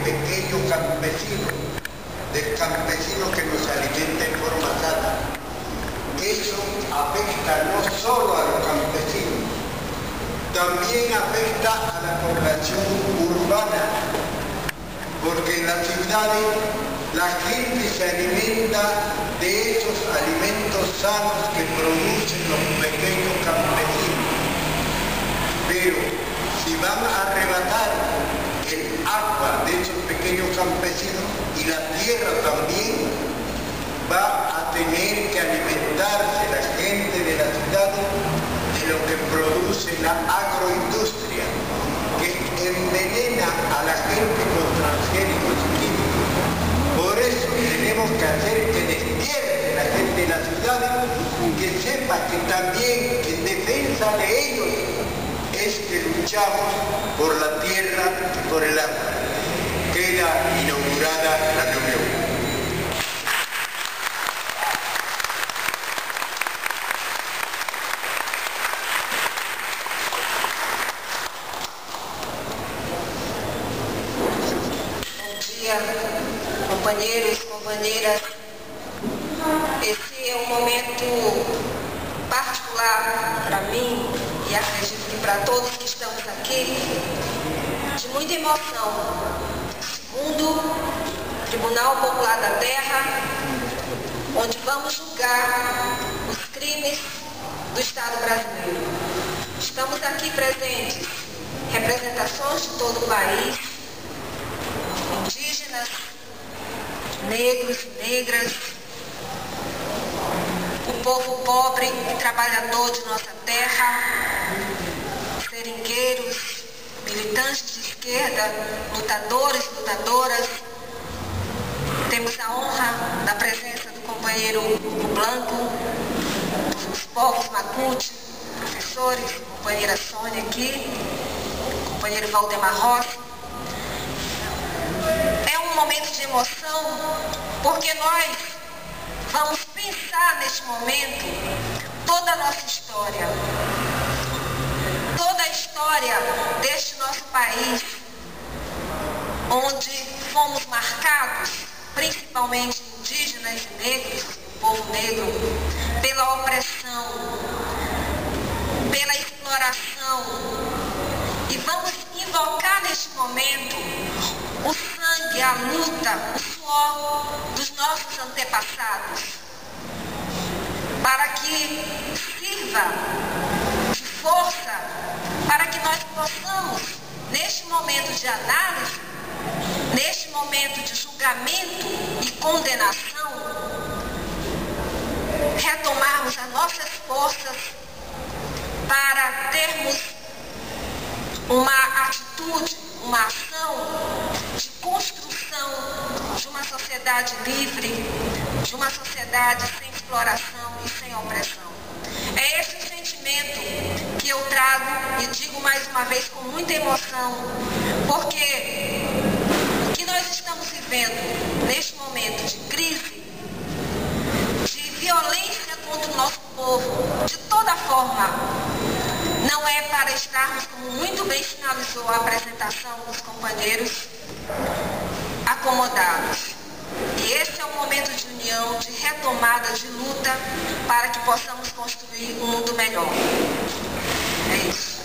pequeño campesino, del campesino que nos alimenta en forma sana. Eso afecta no solo a los campesinos, también afecta a la población urbana, porque en las ciudades la gente se alimenta de esos alimentos sanos que producen los pequeños campesinos. Pero si van a arrebatar el agua de esos pequeños campesinos y la tierra también, va a tener que alimentarse la gente de la ciudad de lo que produce la agroindustria, que envenena a la gente con transgénicos químicos. Por eso tenemos que hacer que despierte la gente de la ciudad, que sepa que también en defensa de ellos es que luchamos por la tierra y por el agua. Queda inaugurada la reunión. Companheiros, companheiras, esse é um momento particular para mim e acredito que para todos que estamos aqui, de muita emoção. Segundo o Tribunal Popular da Terra, onde vamos julgar os crimes do Estado brasileiro. Estamos aqui presentes, representações de todo o país, indígenas, negros, negras, o povo pobre e trabalhador de nossa terra, seringueiros, militantes de esquerda, lutadores, lutadoras. Temos a honra da presença do companheiro Hugo Blanco, dos povos Macuti, professores, companheira Sônia aqui, companheiro Valdemar Rossi. É um momento de emoção, porque nós vamos pensar neste momento toda a nossa história. Toda a história deste nosso país, onde fomos marcados, principalmente indígenas e negros, o povo negro, pela opressão, pela exploração. E vamos invocar neste momento o sangue, a luta, o suor dos nossos antepassados, para que sirva de força, para que nós possamos, neste momento de análise, neste momento de julgamento e condenação, retomarmos as nossas forças para termos uma atitude, uma ação de construção de uma sociedade livre, de uma sociedade sem exploração e sem opressão. É esse o sentimento que eu trago e digo mais uma vez com muita emoção, porque o que nós estamos vivendo neste momento de crise, de violência contra o nosso povo, de toda forma, não é para estarmos, como muito bem finalizou a apresentação dos companheiros, acomodados. E esse é um momento de união, de retomada, de luta, para que possamos construir um mundo melhor. É isso.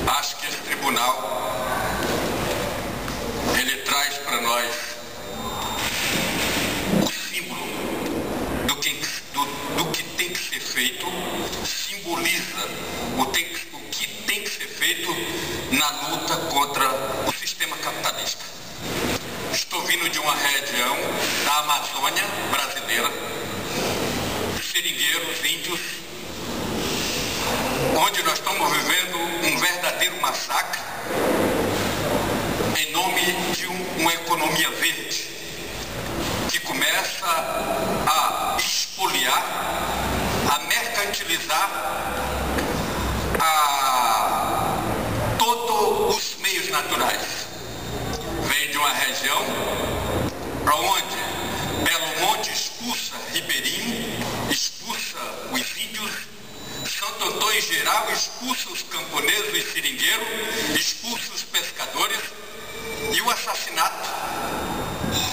Acho que esse tribunal, ele traz para nós do que tem que ser feito, simboliza o que tem que ser feito na luta contra o sistema capitalista. Estou vindo de uma região da Amazônia brasileira, seringueiros, índios, onde nós estamos vivendo um verdadeiro massacre em nome de uma economia verde, que começa a expoliar, a mercantilizar todos os meios naturais. Vem de uma região onde Belo Monte expulsa Ribeirinho, expulsa os índios, são Santo Antônio em geral expulsa os camponeses e seringueiros, expulsa os pescadores, e o assassinato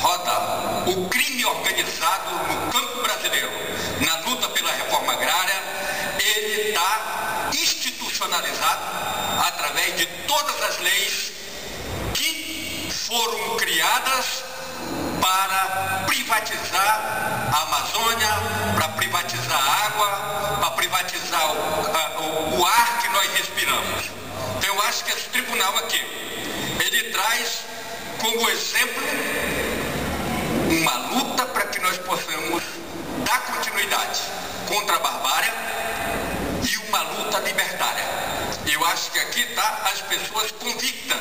roda. O crime organizado no campo brasileiro, na luta pela reforma agrária, ele está institucionalizado através de todas as leis que foram criadas para privatizar a Amazônia, para privatizar a água, para privatizar o ar que nós respiramos. Então eu acho que esse tribunal aqui, ele traz como exemplo uma luta para que nós possamos dar continuidade contra a barbárie e uma luta libertária. Eu acho que aqui está as pessoas convictas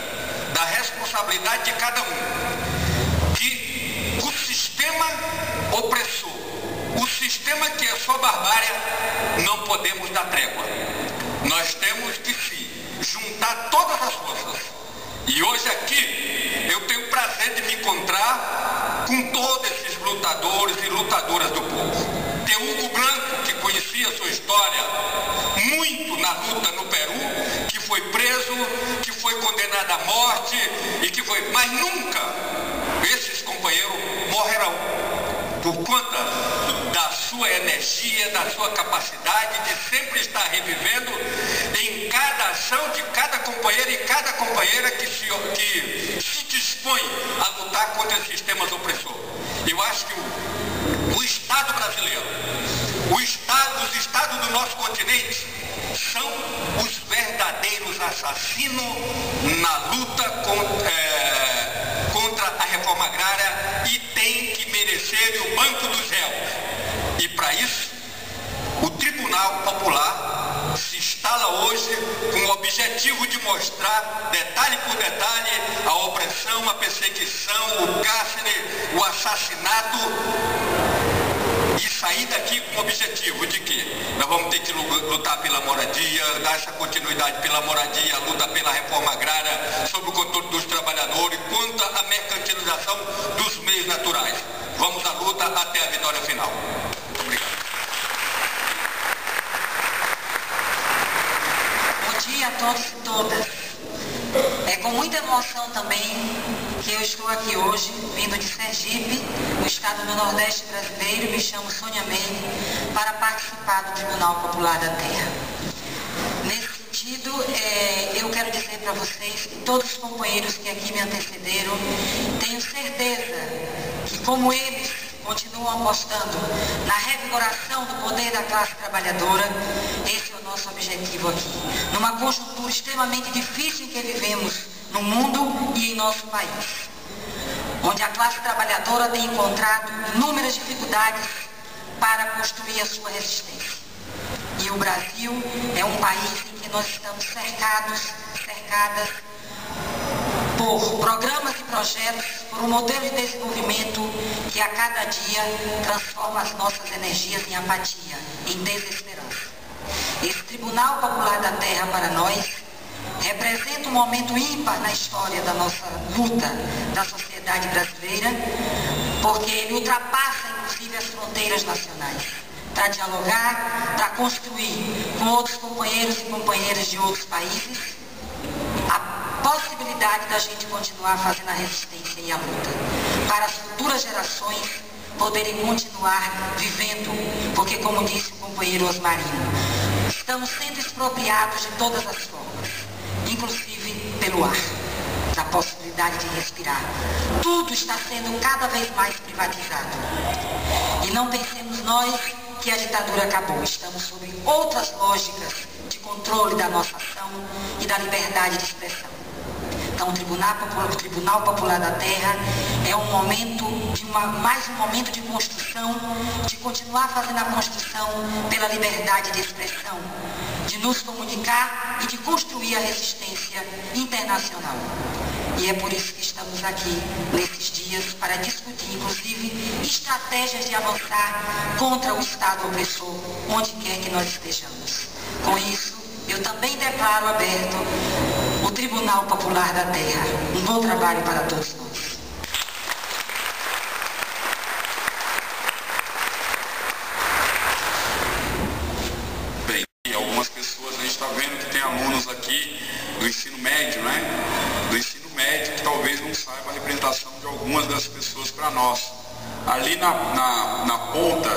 da responsabilidade de cada um, que o sistema opressor, o sistema que é só barbárie, não podemos dar trégua. Nós temos que se juntar todas as forças. E hoje aqui eu tenho o prazer de me encontrar com todos esses lutadores e lutadoras do povo. Tem Hugo Blanco, que conhecia a sua história muito na luta no Peru, que foi preso, que foi condenado à morte, e que foi... Mas nunca esses companheiros morrerão, por conta da sua energia, da sua capacidade de sempre estar revivendo em cada ação de cada companheiro e cada companheira que se dispõe a lutar contra os sistemas opressores. Eu acho que o Estado brasileiro, os estados do nosso continente são os verdadeiros assassinos na luta contra a reforma agrária e tem que merecer o banco dos réus. E para isso, o Tribunal Popular se instala hoje com o objetivo de mostrar, detalhe por detalhe, a opressão, a perseguição, o cárcere, o assassinato, e sair daqui com o objetivo de que nós vamos ter que lutar pela moradia, dar essa continuidade pela moradia, a luta pela reforma agrária, sobre o controle dos trabalhadores, contra a mercantilização dos meios naturais. Vamos à luta até a vitória final. Muito obrigado. Bom dia a todos e todas. É com muita emoção também que eu estou aqui hoje, vindo de Sergipe, no estado do Nordeste brasileiro, me chamo Sônia Meire, para participar do Tribunal Popular da Terra. Nesse sentido, eu quero dizer para vocês que todos os companheiros que aqui me antecederam, tenho certeza que, como eles continuam apostando na revigoração do poder da classe trabalhadora, esse é o nosso objetivo aqui. Numa conjuntura extremamente difícil em que vivemos no mundo e em nosso país, onde a classe trabalhadora tem encontrado inúmeras dificuldades para construir a sua resistência. E o Brasil é um país em que nós estamos cercadas por programas e projetos, por um modelo de desenvolvimento que a cada dia transforma as nossas energias em apatia, em desesperança. Esse Tribunal Popular da Terra, para nós, representa um momento ímpar na história da nossa luta da sociedade brasileira, porque ele ultrapassa, inclusive, as fronteiras nacionais, para dialogar, para construir com outros companheiros e companheiras de outros países a possibilidade da gente continuar fazendo a resistência e a luta, para as futuras gerações poderem continuar vivendo, porque, como disse o companheiro Osmarino, estamos sendo expropriados de todas as formas, inclusive pelo ar, da possibilidade de respirar. Tudo está sendo cada vez mais privatizado. E não pensemos nós que a ditadura acabou. Estamos sob outras lógicas de controle da nossa ação e da liberdade de expressão. Então, o Tribunal Popular da Terra é um momento mais um momento de construção, de continuar fazendo a construção pela liberdade de expressão, de nos comunicar e de construir a resistência internacional. E é por isso que estamos aqui nesses dias para discutir, inclusive, estratégias de avançar contra o Estado opressor, onde quer que nós estejamos. Com isso, eu também declaro aberto o Tribunal Popular da Terra. Um bom trabalho para todos nós. Bem, algumas pessoas, a gente está vendo que tem alunos aqui do ensino médio, né? Do ensino médio, que talvez não saiba a representação de algumas das pessoas para nós. Ali na ponta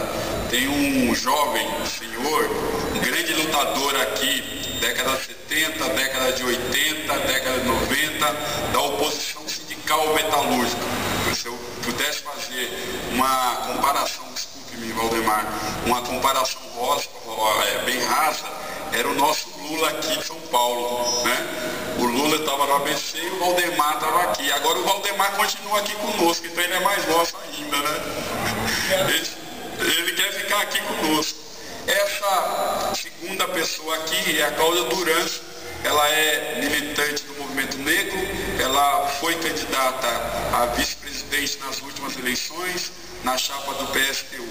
tem um jovem senhor, um grande lutador aqui, década de 70, década de 80, década de 90, da oposição sindical metalúrgica. Se eu pudesse fazer uma comparação, desculpe-me, Valdemar, uma comparação bem rasa, era o nosso Lula aqui de São Paulo, né? O Lula estava no ABC e o Valdemar estava aqui. Agora o Valdemar continua aqui conosco, então ele é mais nosso ainda, né? Ele quer ficar aqui conosco. Essa segunda pessoa aqui é a Cláudia Durans. Ela é militante do movimento negro, ela foi candidata a vice-presidente nas últimas eleições, na chapa do PSTU.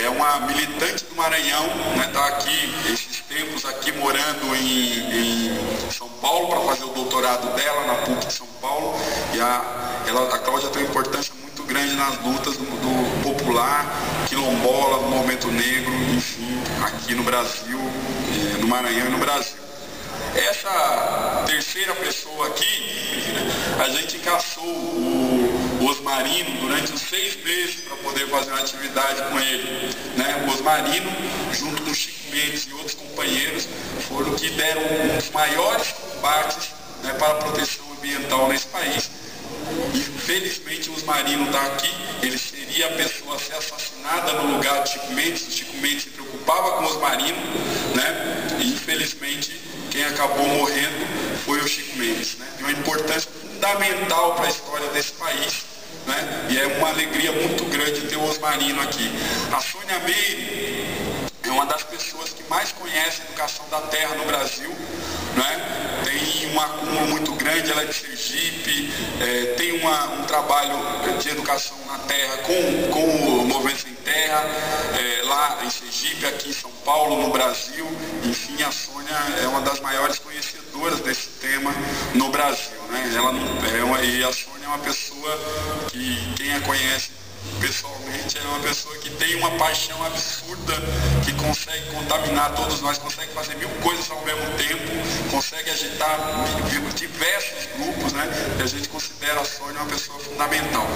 É uma militante do Maranhão, né? Está aqui, esses tempos aqui, morando em São Paulo, para fazer o doutorado dela na PUC de São Paulo. E a Cláudia tem uma importância muito grande nas lutas do popular, quilombola, do movimento negro, enfim, aqui no Brasil, no Maranhão e no Brasil. Essa terceira pessoa aqui, a gente caçou o Osmarino durante uns 6 meses para poder fazer uma atividade com ele, né? O Osmarino, junto com o Chico Mendes e outros companheiros, foram que deram um dos maiores combates, né, para a proteção ambiental nesse país. Infelizmente o Osmarino está aqui, ele seria a pessoa a ser assassinada no lugar de Chico Mendes. O Chico Mendes se preocupava com o Osmarino, né? E infelizmente quem acabou morrendo foi o Chico Mendes, né? De uma importância fundamental para a história desse país, né? E é uma alegria muito grande ter o Osmarino aqui. A Sônia Meire é uma das pessoas que mais conhece a educação da terra no Brasil, né? Tem um acúmulo muito grande, ela é de Sergipe, tem um trabalho de educação na terra com o Movimento Sem Terra, lá em Sergipe, aqui em São Paulo, no Brasil. Enfim, a Sônia é uma das maiores conhecedoras desse tema no Brasil, né? E a Sônia é uma pessoa que, quem a conhece pessoalmente, é uma pessoa que tem uma paixão absurda, que consegue contaminar todos nós, consegue fazer 1000 coisas ao mesmo tempo, consegue agitar diversos grupos, né? E a gente considera a Sônia uma pessoa fundamental.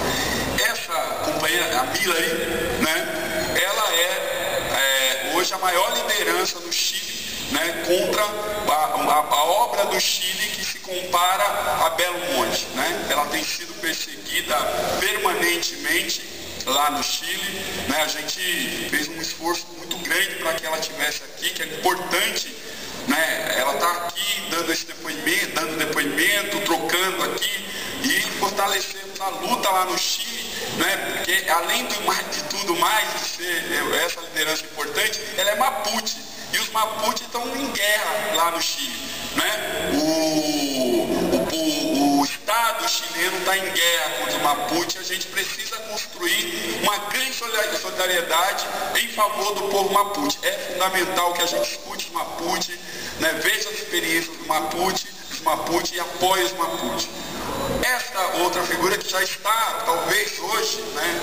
Essa companheira, a Milari, né? Ela é hoje a maior liderança do Chile, né? Contra a obra do Chile que se compara a Belo Monte, né? Ela tem sido perseguida permanentemente lá no Chile, né? A gente fez um esforço muito grande para que ela estivesse aqui, que é importante, né? Ela está aqui dando depoimento, trocando aqui e fortalecendo a luta lá no Chile, né? Porque além de tudo mais, de ser essa liderança importante, ela é Mapuche, e os Mapuche estão em guerra lá no Chile, né? O Estado chileno está em guerra contra o Mapuche. A gente precisa construir uma grande solidariedade em favor do povo Mapuche. É fundamental que a gente escute os Mapuche, né? Veja as experiências do Mapuche e apoie os Mapuche. Esta outra figura que já está, talvez hoje, né,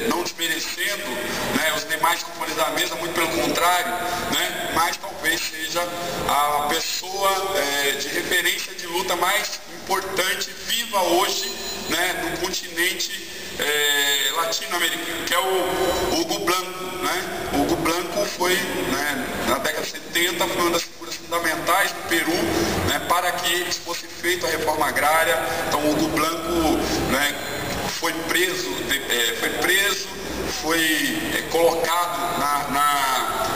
não desmerecendo, né, os demais componentes da mesa, muito pelo contrário, né, mas talvez seja a pessoa de referência de luta mais importante, viva hoje, né, no continente latino-americano, que é o Hugo Blanco, né? O Hugo Blanco foi, né, na década de 70, foi uma das figuras fundamentais do Peru, né, para que fosse feita a reforma agrária. Então o Hugo Blanco, né, foi preso, foi colocado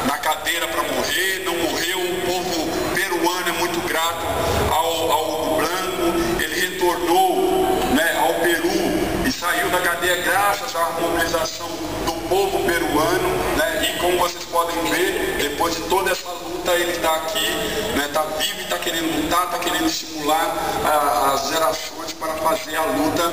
na cadeira para morrer, não morreu. O povo peruano é muito grato ao Hugo Blanco. Ele retornou, né, ao Peru e saiu da cadeia graças à mobilização do povo peruano, né? E como vocês podem ver, depois de toda essa luta, ele está aqui, né, está vivo e está querendo lutar, está querendo estimular as gerações para fazer a luta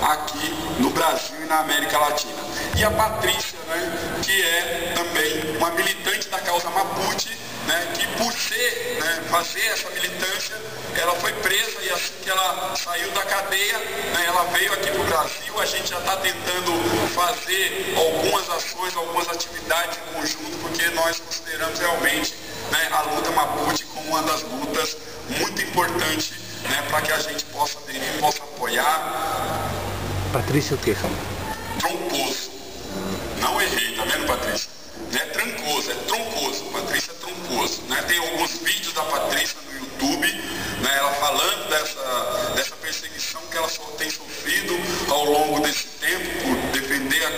aqui no Brasil e na América Latina. E a Patrícia, né, que é também uma militante da causa Mapuche, né, que por ser, né, fazer essa militância, ela foi presa e assim que ela saiu da cadeia, né, ela veio aqui para o Brasil. A gente já está tentando fazer algumas ações, algumas atividades em conjunto, porque nós consideramos realmente, né, a luta Mapuche como uma das lutas muito importantes, né, para que a gente possa aderir, possa apoiar. Patrícia o quê? Troncoso. Não errei, tá vendo, Patrícia? Não é trancoso, é troncoso. Patrícia é troncoso, né? Tem alguns vídeos da Patrícia no YouTube, né, ela falando dessa perseguição que ela tem sofrido ao longo desse tempo por defender a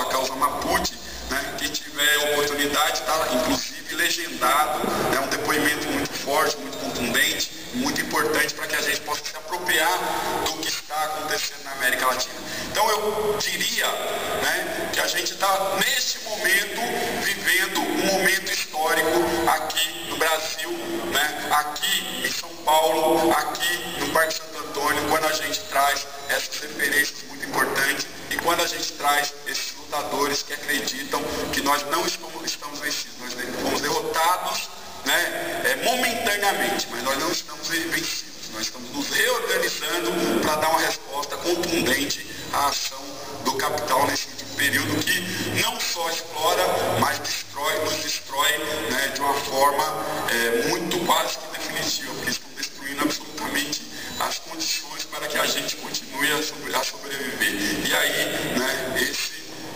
causa Mapuche, né? Quem tiver oportunidade, está inclusive legendado, é um depoimento muito forte, muito contundente, muito importante para que a gente possa se apropriar do que está acontecendo na América Latina. Então eu diria, né, que a gente está neste momento vivendo um momento histórico aqui no Brasil, né, aqui em São Paulo, aqui no Parque Santo Antônio, quando a gente traz essas referências muito importantes e quando a gente traz esses lutadores que acreditam que nós não estamos vencidos, nós fomos derrotados, né, momentaneamente, mas nós não estamos vencidos. Nós estamos nos reorganizando para dar uma resposta contundente à ação do capital nesse período que não só explora, mas nos destrói, né, de uma forma muito quase que definitiva, porque estão destruindo absolutamente as condições para que a gente continue a sobreviver. E aí, né,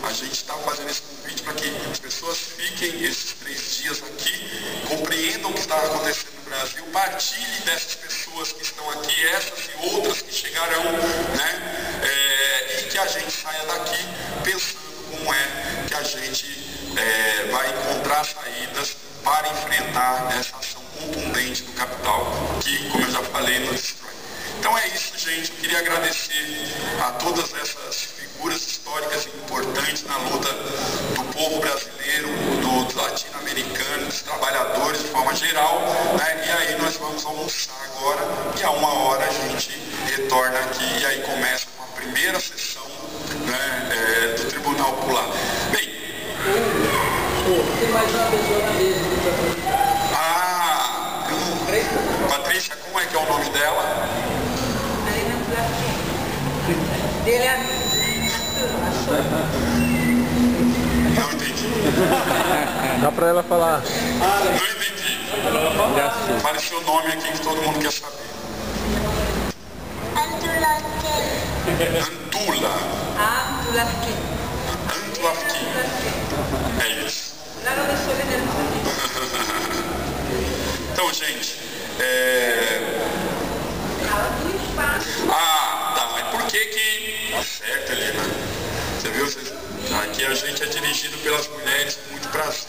a gente está fazendo esse convite para que as pessoas fiquem esses 3 dias aqui, compreendam o que está acontecendo no Brasil, partilhem dessas pessoas que estão aqui, essas e outras que chegarão, né, e que a gente saia daqui pensando como é que a gente vai encontrar saídas para enfrentar essa ação contundente do capital que, como eu já falei, nos destrói. Então é isso, gente. Eu queria agradecer a todas essas figuras históricas importantes na luta do povo brasileiro, do latino-americano, dos trabalhadores de forma geral, né? E aí nós vamos almoçar agora e a 1h a gente retorna aqui e aí começa com a primeira sessão, né, do Tribunal Popular. Bem, tem mais uma pessoa na mesa. Patrícia, como é que é o nome dela? Dele é Não entendi. Dá pra ela falar. Não entendi. Fale seu nome aqui que todo mundo quer saber. Antula. Antulafki. É isso. Então, gente, tá, mas por que tá certo, Helena? Você viu? Aqui a gente é dirigido pelas mulheres com muito prazer.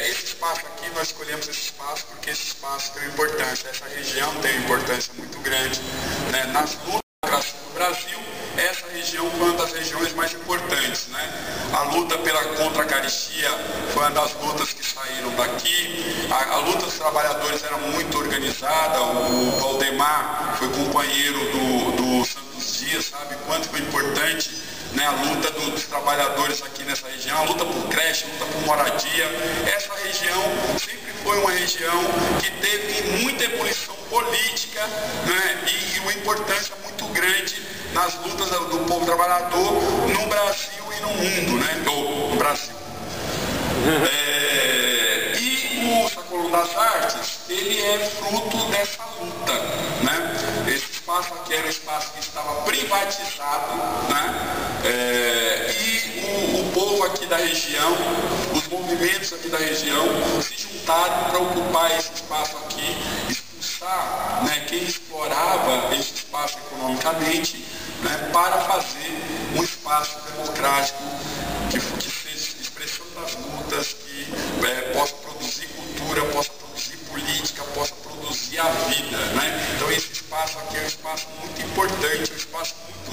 Esse espaço aqui, nós escolhemos esse espaço porque esse espaço tem uma importância, essa região tem uma importância muito grande, né? Nas lutas do Brasil, essa região foi uma das regiões mais importantes, né? A luta contra a carestia foi uma das lutas que saíram daqui. A luta dos trabalhadores era muito organizada. O Valdemar foi companheiro do Santos Dias, sabe quanto foi importante, né, a luta dos trabalhadores aqui nessa região, a luta por creche, a luta por moradia. Essa região sempre foi uma região que teve muita ebulição política, né, e uma importância muito grande nas lutas do povo trabalhador no Brasil e no mundo, né? No Brasil. E o Sacolão das Artes, ele é fruto dessa luta, né? Esse espaço aqui era um espaço que estava privatizado, né? E o povo aqui da região, os movimentos aqui da região se juntaram para ocupar esse espaço aqui, expulsar, né, quem explorava esse espaço economicamente, né, para fazer um espaço democrático que seja expressão das lutas, que possa produzir cultura, possa produzir política, possa produzir a vida, né? Então esse espaço aqui é um espaço muito importante, um espaço muito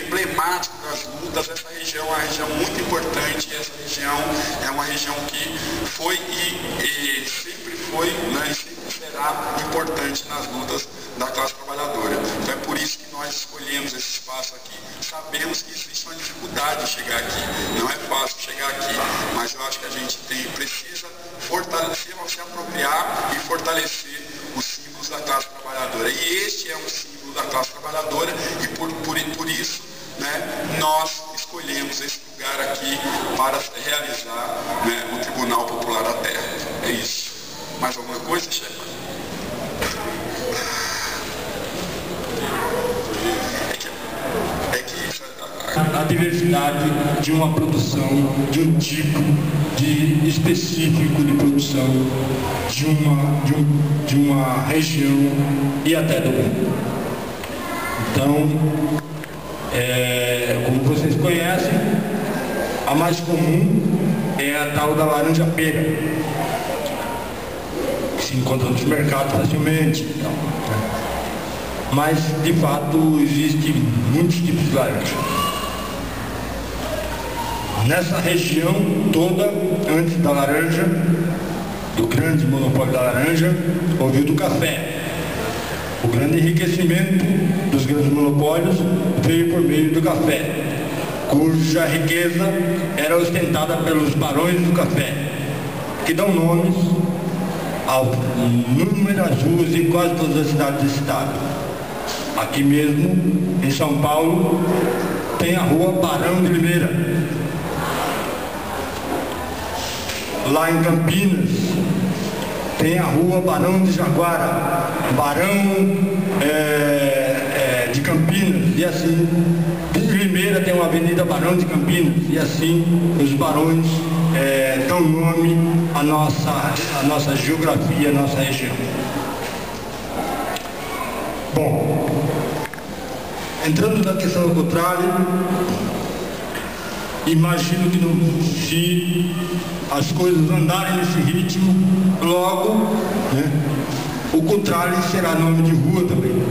emblemático das lutas. Essa região é uma região muito importante, e essa região é uma região que foi e sempre foi, né, e sempre será importante nas lutas da classe trabalhadora. Então é por isso que nós escolhemos esse espaço espaço aqui. Sabemos que existe uma dificuldade de chegar aqui, não é fácil chegar aqui, mas eu acho que a gente precisa fortalecer, se apropriar e fortalecer os símbolos da classe trabalhadora. E este é um símbolo da classe trabalhadora e por isso, né, nós escolhemos esse lugar aqui para realizar, né, o Tribunal Popular da Terra. É isso. Mais alguma coisa, chefe? A diversidade de uma produção, de um tipo específico de produção, de uma região e até do mundo. Então, como vocês conhecem, a mais comum é a tal da laranja pera, que se encontra nos mercados facilmente. Então, mas, de fato, existem muitos tipos de laranja. Nessa região toda, antes da laranja, do grande monopólio da laranja, houve o do café. O grande enriquecimento dos grandes monopólios veio por meio do café, cuja riqueza era ostentada pelos barões do café, que dão nomes a inúmeras ruas em quase todas as cidades do estado. Aqui mesmo, em São Paulo, tem a rua Barão de Limeira. Lá em Campinas, tem a rua Barão de Jaguara, Barão de Campinas, e assim, de Limeira tem uma avenida Barão de Campinas, e assim os barões dão nome à nossa geografia, à nossa região. Bom, entrando na questão do contrário, imagino que se as coisas andarem nesse ritmo, logo, né, o contrário será nome de rua também,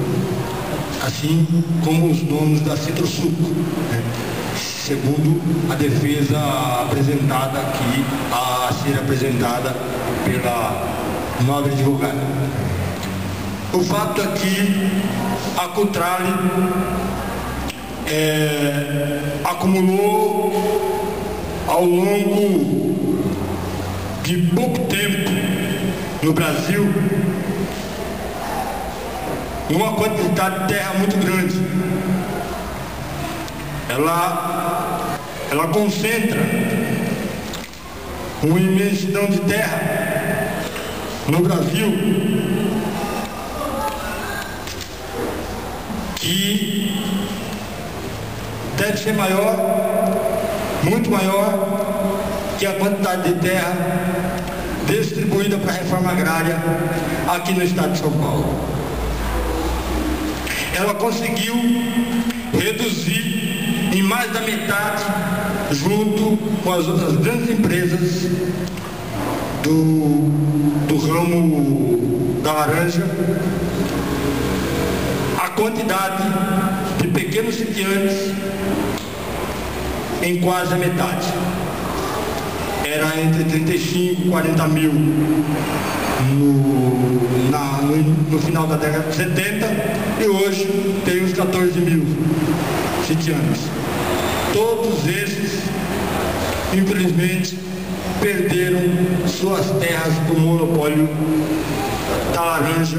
assim como os nomes da Citrosuco, né, segundo a defesa apresentada aqui, a ser apresentada pela nobre advogada. O fato é que a Cotrale acumulou ao longo de pouco tempo no Brasil uma quantidade de terra muito grande. Ela concentra uma imensidão de terra no Brasil que deve ser maior, muito maior que a quantidade de terra distribuída para a reforma agrária aqui no estado de São Paulo. Ela conseguiu reduzir em mais da metade, junto com as outras grandes empresas do ramo da laranja, a quantidade de pequenos sitiantes em quase a metade. Era entre 35 e 40 mil no final da década de 70 e hoje tem uns 14 mil sitiantes. Todos esses, infelizmente, perderam suas terras para o monopólio da laranja.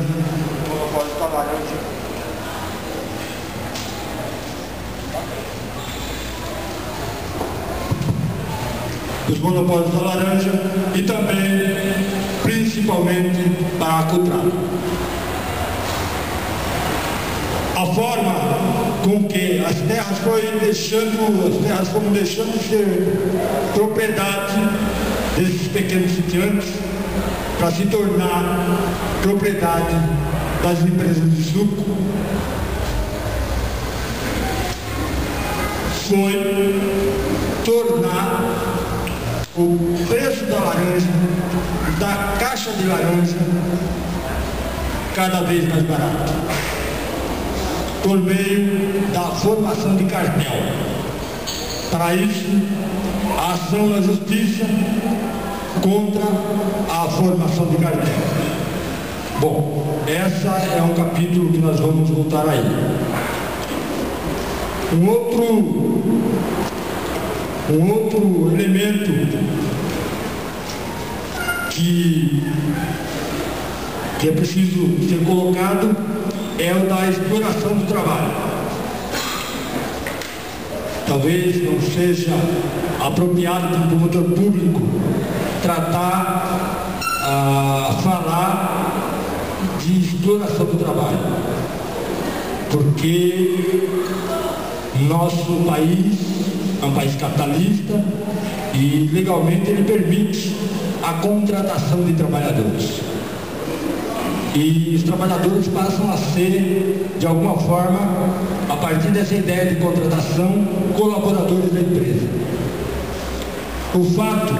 Os monopólios da laranja e também, principalmente, para a Cotrale. A forma com que as terras foram deixando de ser propriedade desses pequenos sitiantes para se tornar propriedade das empresas de suco foi tornar o preço da laranja, da caixa de laranja, cada vez mais barato, por meio da formação de cartel. Para isso, a ação na justiça contra a formação de cartel. Bom, essa é um capítulo que nós vamos voltar aí. Um outro elemento que é preciso ser colocado é o da exploração do trabalho. Talvez não seja apropriado para o promotor público falar de exploração do trabalho, porque nosso país é um país capitalista e legalmente ele permite a contratação de trabalhadores. E os trabalhadores passam a ser, de alguma forma, a partir dessa ideia de contratação, colaboradores da empresa. O fato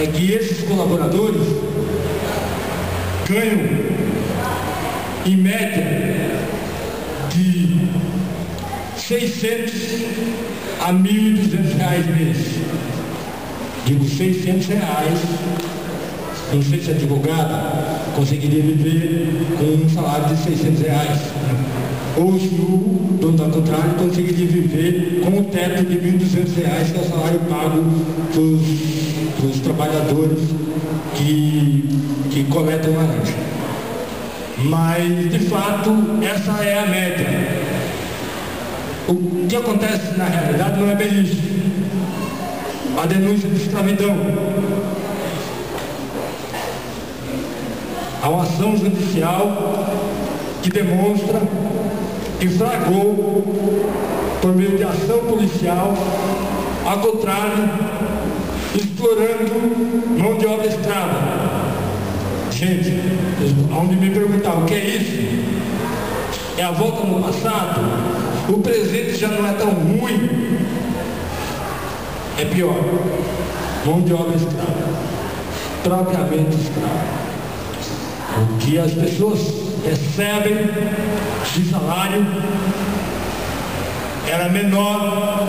é que esses colaboradores ganham, em média, de 600 a 1.200 reais mês. Digo 600 reais, não sei se advogado conseguiria viver com um salário de 600 reais. Ou se o dono da contrário conseguiria viver com o teto de 1.200 reais, que é o salário pago para os trabalhadores que coletam laranja. Mas, de fato, essa é a média. O que acontece na realidade não é bem isso. A denúncia de escravidão. Há uma ação judicial que demonstra que flagrou, por meio de ação policial, ao contrário, explorando mão de obra escrava. Gente, onde me perguntar o que é isso? É a volta no passado? O presente já não é tão ruim? É pior. Mão de obra escrava. Propriamente escrava. O que as pessoas recebem de salário era menor,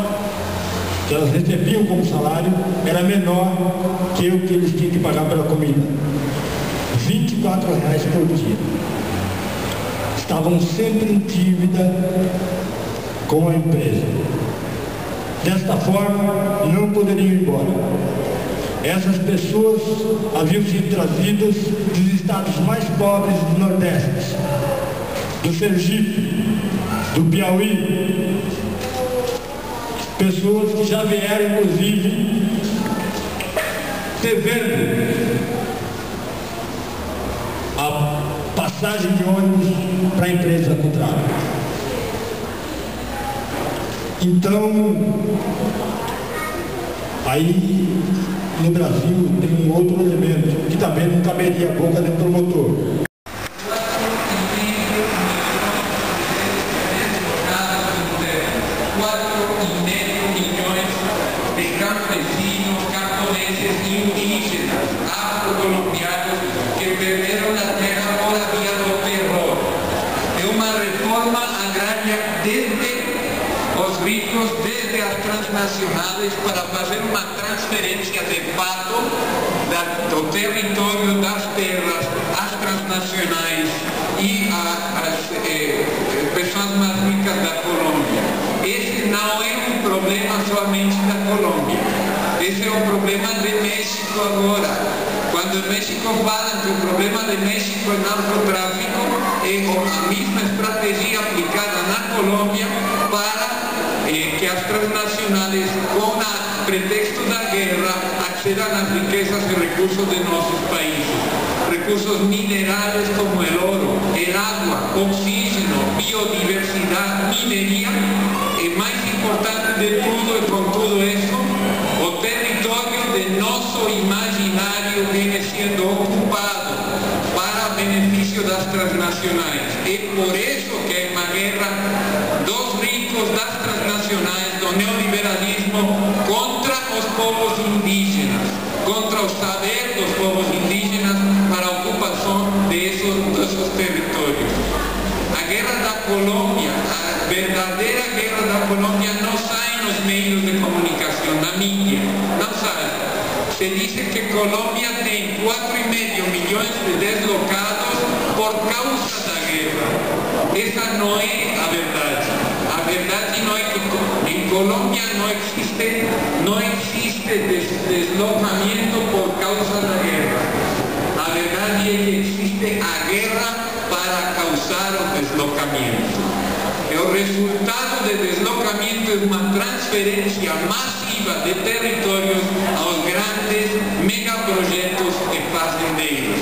que elas recebiam como salário, era menor que o que eles tinham que pagar pela comida. R$24 por dia. Estavam sempre em dívida com a empresa. Desta forma, não poderiam ir embora. Essas pessoas haviam sido trazidas dos estados mais pobres do Nordeste, do Sergipe, do Piauí, pessoas que já vieram, inclusive, devendo a passagem de ônibus para a empresa contrária. Então, aí no Brasil tem um outro elemento que também não caberia a boca do promotor. Desde as transnacionais para fazer uma transferência de fato do território das terras às transnacionais e às pessoas mais ricas da Colômbia. Esse não é um problema somente da Colômbia, esse é um problema de México agora. Quando o México fala que o problema de México é narcotráfico, é a mesma estratégia aplicada na Colômbia para que as transnacionais, com o pretexto da guerra, accedam às riquezas e recursos de nossos países. Recursos minerais como o ouro, o água, oxígeno, biodiversidade, mineria. E mais importante de tudo, e com tudo isso, o território de nosso imaginário vem sendo ocupado para benefício das transnacionais. E por isso que é uma guerra dos ricos das transnacionais, do neoliberalismo contra os povos indígenas, contra o saber dos povos indígenas para a ocupação desses territórios. A guerra da Colômbia, a verdadeira guerra da Colômbia não sai nos meios de comunicação, na mídia, não sai. Se diz que Colômbia tem 4,5 milhões de deslocados por causa da guerra. Essa não é a verdade. A A verdade não é que em Colômbia não existe deslocamento por causa da guerra. A verdade é que existe a guerra para causar o deslocamento. O resultado do deslocamento é uma transferência massiva de territórios aos grandes megaprojetos de fazendeiros.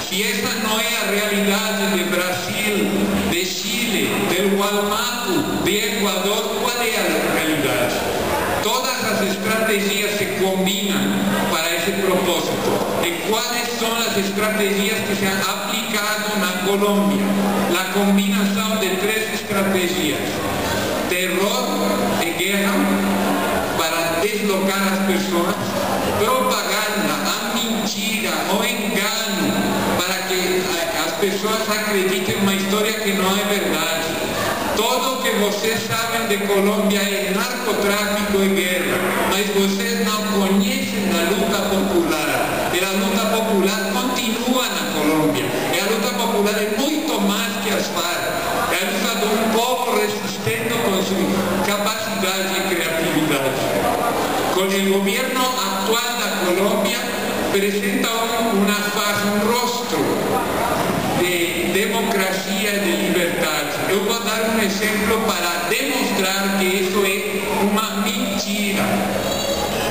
Se essa não é a realidade de Brasil, de Chile, do Gualmapu, de Equador, qual é a realidade? Todas as estratégias se combinam para esse propósito. E quais são as estratégias que se han aplicado na Colômbia? A combinação de 3 estratégias: terror e guerra para deslocar as pessoas, propaganda, a mentira, o engano, para que as pessoas acreditem uma história que não é verdade. Tudo o que vocês sabem de Colômbia é narcotráfico e guerra, mas vocês não conhecem a luta popular. E a luta popular continua na Colômbia. E a luta popular é muito mais que as FARC. É a luta de um povo resistente com sua capacidade e criatividade. Com o governo atual da Colômbia, apresenta um rosto de democracia e de liberdade. Eu vou dar um exemplo para demonstrar que isso é uma mentira.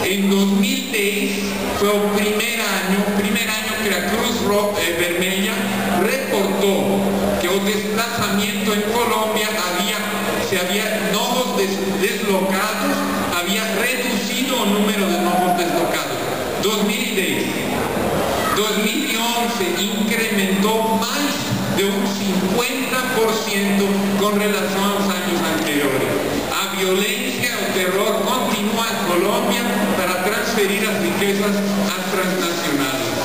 Em 2010 foi o primeiro ano que a Cruz Vermelha reportou que o desplazamento em Colômbia se havia novos deslocados, havia reduzido o número de novos deslocados. 2010. 2011 incrementou mais de um 50% com relação aos anos anteriores. A violência, o terror continua em Colômbia para transferir as riquezas às transnacionais.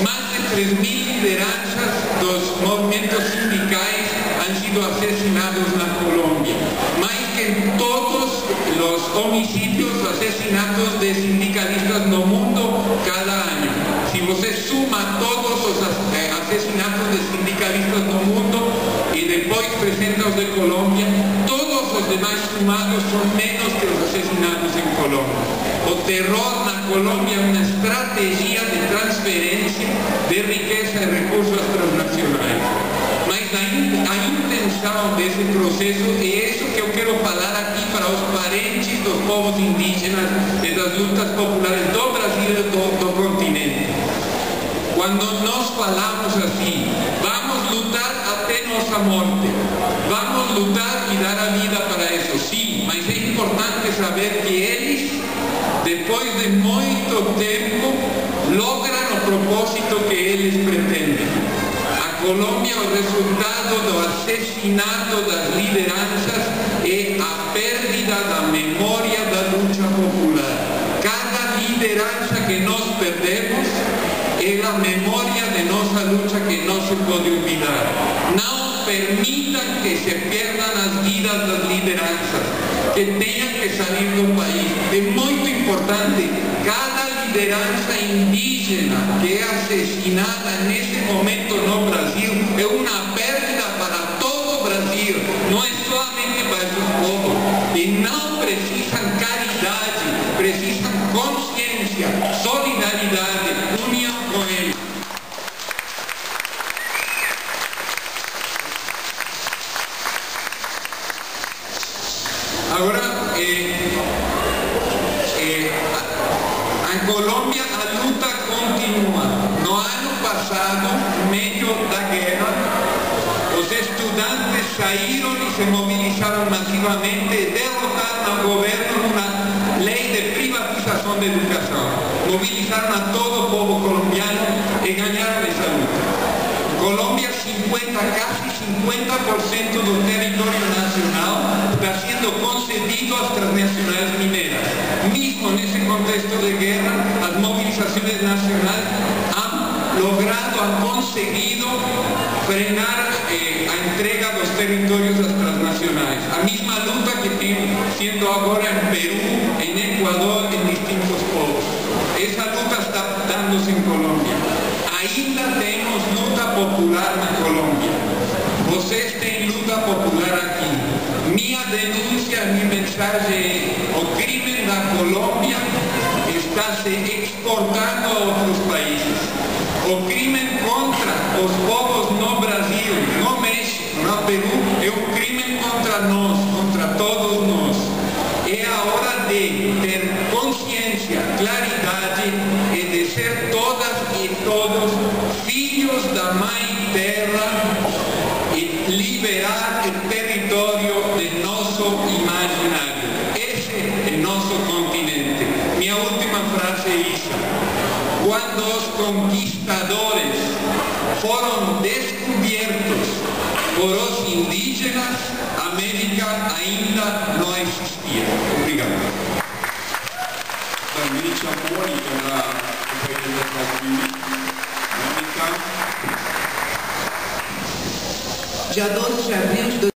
Mais de 3.000 lideranças dos movimentos sindicais han sido asesinados na Colômbia. Mais que em todos os homicídios, asesinatos de sindicalistas no mundo cada ano. Se você suma todos os asesinatos de sindicalistas no mundo e depois apresenta os de Colômbia, todos os demais sumados são menos que os asesinados em Colômbia. O terror na Colômbia é uma estratégia de transferência de riqueza e recursos transnacionais. Mas a intenção desse processo é isso que eu quero falar aqui para os parentes dos povos indígenas e das lutas populares do Brasil e do continente. Quando nós falamos assim, vamos lutar até nossa morte, vamos lutar e dar a vida para isso, sim, mas é importante saber que eles, depois de muito tempo, logram o propósito que eles pretendem. A Colômbia, o resultado do assassinato das lideranças é a perda da memória da luta popular. Cada liderança que nós perdemos é a memória de nossa luta que não se pode olvidar. Não permitam que se perdan as vidas das lideranças, que tenham que sair do país. É muito importante, cada liderança indígena que é assassinada nesse momento no Brasil é uma perda para todo o Brasil, não é somente para esses povos. E não precisam caridade, precisam consciência, solidariedade, união com eles. Agora, em Colômbia a luta continua. No ano passado, no meio da guerra, os estudantes saíram e se mobilizaram massivamente e derrotaram ao governo uma lei de privatização da educação. Mobilizaram a todo o povo colombiano e ganharam essa luta. Colômbia, casi 50% do território nacional está sendo concedido às transnacionais mineras. Mesmo nesse contexto de guerra, as mobilizações nacionais han conseguido frenar a entrega dos territórios às transnacionais. A mesma luta que tem sendo agora em Peru, em Equador, em distintos povos. Essa luta está dando-se em Colômbia. Ainda temos luta popular na Colômbia. vocês têm luta popular aqui. Minha denúncia, minha mensagem é: o crime da Colômbia está se exportando a outros países. O crime contra os povos no Brasil, no México, no Peru, é um crime contra nós, contra todos nós. É a hora de ter consciência, claridade e de ser todas e todos filhos da Mãe Terra e liberar o território de nosso imaginário. Esse é nosso continente. Minha última frase é isso. Quando os conquistadores foram descobertos por os indígenas, a América ainda não existia. Obrigado. Também a Mônica, da Companhia Mônica. Dia 12 de abril de